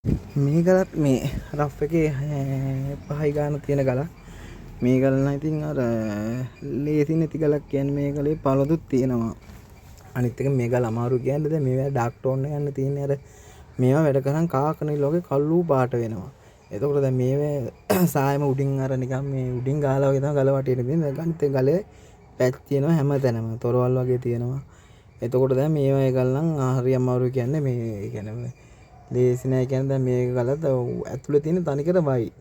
මේ ගලත් මේ රෆ් එකේ 5යි ගාන තියෙන ගලක්. මේ ගල නම් ඉතින් අර ලේසි නැති ගලක් කියන්නේ මේ ගලේ පළදුත් තියෙනවා. අනිත් එක මේ ගල අමාරු කියන්නේ දැන් මේවා ඩාර්ක් ටෝන් එක යන්න තියෙන්නේ අර මේවා වැඩ කරන් කාකනේ ලෝකේ කළු පාට වෙනවා. එතකොට දැන් මේවා සායම උඩින් අර නිකන් මේ උඩින් ගාලා වගේ තමයි ගල වටේට තියෙන්නේ. අනිත් ගලේ පැච් තියෙනවා හැම තැනම. තොරවල් වගේ තියෙනවා. එතකොට දැන් මේවා ගල නම් හරි අමාරු කියන්නේ මේ කියන්නේ ලේසි නෑ කියන්නේ දැන් මේ ගලත් ඇතුලේ තියෙන තනිකර වයි.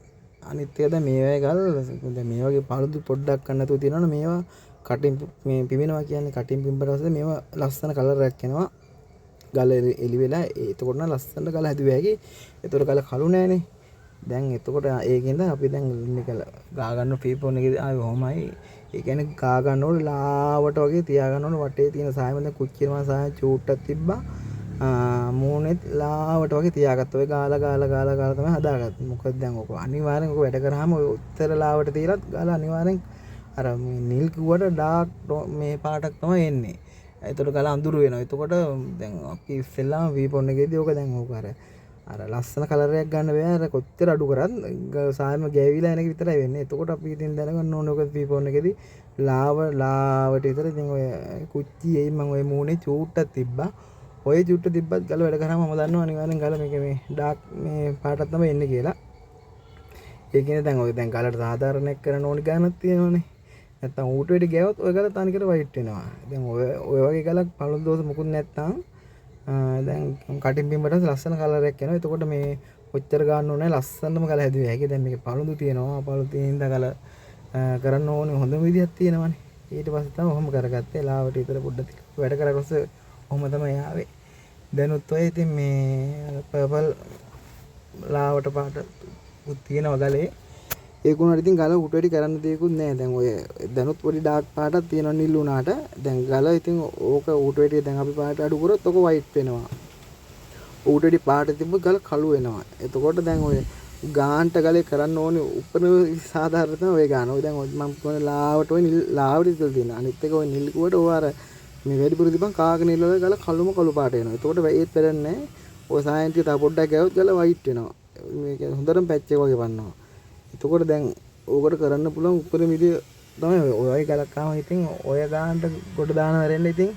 අනිත් එක දැන් මේ වගේ ගල් දැන් මේ වගේ පළුදු පොඩ්ඩක් ගන්න නැතුව තියෙනවනේ මේවා කටින් මේ පිවෙනවා කියන්නේ කටින් පිඹට පස්සේ මේවා ලස්සන කලර් එකක් එනවා. ගල එලි වෙලා එතකොට නම් ලස්සන ගල හැදුවා හැකි. එතකොට ගල කළු නෑනේ. දැන් එතකොට ඒකෙන්ද අපි දැන් මේක ගා ගන්න ෆීපෝන් එකේ ආවේ කොහොමයි. ඒ කියන්නේ ගා ගන්නකොට ලාවට වගේ තියා ගන්නකොට වටේ තියෙන සායම දැන් කුච්චිනවා සාය චූට්ටක් තිබ්බා. මූණෙත් ලාවට වගේ තියාගත්තා. ඔය ගාලා තමයි හදාගත්තේ. මොකද දැන් ඔක අනිවාර්යෙන් ඔක වැඩ කරාම ඔය උත්තර ලාවට තියලත් ගාලා අනිවාර්යෙන් අර මේ නිල් කිව්වට ඩාර්ක් මේ පාටක් තමයි එන්නේ. ඒතකොට ගාලා අඳුරු වෙනවා. එතකොට දැන් අපි ඉස්සෙල්ලාම වීපොන් එකේදී ඔක දැන් ඔක අර ලස්සන කලර් එකක් ගන්න බෑ. අර කොච්චර අඩු කරත් සායම ගෑවිලා එන එක විතරයි වෙන්නේ. එතකොට අපි ඉතින් දැනගන්න ඕනේ ඔක වීපොන් එකේදී ලාවට විතර ඉතින් ඔය කුච්චියේ මම ඔය මූණේ චූට්ටක් තිබ්බා. ඔය චුට්ට තිබ්බත් ගල වැඩ කරාම මම දන්නවා අනිවාර්යෙන් ගල මේක මේ ඩාර්ක් මේ පාටක් තමයි එන්නේ කියලා. ඒ කියන්නේ දැන් ඔය දැන් ගලට සාධාරණයක් කරන්න ඕනි ගානක් තියෙනවනේ. නැත්තම් ඌට වෙඩි ගෑවොත් ඔය ගල තනිකර වයිට් වෙනවා. දැන් ඔය වගේ ගලක් පළු දෝෂ මුකුත් නැත්තම් දැන් කටින් බිම්බට ලස්සන කලර් එකක් එනවා. එතකොට මේ ඔච්චර ගන්න ඕනේ ලස්සනම ගල හැදුවේ. ඒකේ දැන් මේක පළුදු තියෙනවා. පළු තියෙන ගල කරන්න ඕනේ හොඳම විදියක් තියෙනවනේ. ඊට පස්සේ තමයි ඔහොම කරගත්තේ. ලාවට විතර පොඩ්ඩක් වැඩ කරගොස්ස ඔහොම තමයි ආවේ. දැනුත් ඔය ඉතින් මේ පර්පල් ලාවට පාට තියෙනවා ගලේ. ඒක උනාට ඉතින් ගල උට වැඩි කරන්න දෙයක්වත් නැහැ. දැන් ඔය දැනුත් පොඩි ඩාර්ක් පාටක් තියෙනවා නිල් උනාට. දැන් ගල ඉතින් ඕක උට වැඩි දැන් අපි පාට අඩු කරොත් ඔක වයිට් වෙනවා. උට වැඩි පාට තිබ්බ ගල කළු වෙනවා. එතකොට දැන් ඔය ගාන්ට ගලේ කරන්න ඕනේ උපන සාධාරණ තමයි ඔය ගාන. ඔය දැන් මම කියන්නේ ලාවට ඔය නිල් ලාවට ඉතල තියෙන. අනිත් එක ඔය නිල් කුවට ඔය අර මේ වැඩිපුර තිබන් කාක නිල් වල ගල කළු පාට වෙනවා. එතකොට ඒත් පෙරන්නේ ඔය සායන්ටි තව පොඩ්ඩක් ගෑවොත් ගල වයිට් වෙනවා. මේක හොඳටම පැච් එක වගේ වන්නවා. එතකොට දැන් ඕකට කරන්න පුළුවන් උපරිම විදිය තමයි ඔය ගලක් ආවම ඉතින් ඔය ගානට ගොඩ දාන හැරෙන්න ඉතින්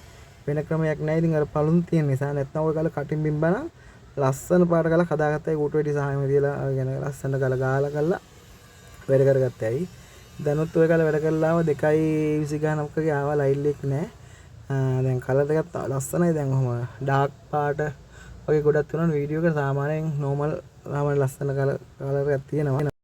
වෙන ක්‍රමයක් නැහැ. ඉතින් අර පළුන් තියෙන නිසා නැත්නම් ඔය ගල කටින් බිම්බන ලස්සන පාට ගලක් හදාගත්තා. ඒ ඌට වැඩි සායම දීලා කියන ලස්සන ගල ගාලා කරලා වැඩ කරගත්තයි. දැනුත් ඔය ගල වැඩ කරලා ආව 2:20 ගානක් වගේ ආවා ලයිල් එක නෑ. දැන් කලර් එකත් ලස්සනයි. දැන් ඔහම ඩාර්ක් පාට වගේ ගොඩක් තුනන වීඩියෝ එක සාමාන්‍යයෙන් නෝමල් ලස්සන කලර් එකක් තියෙනවා.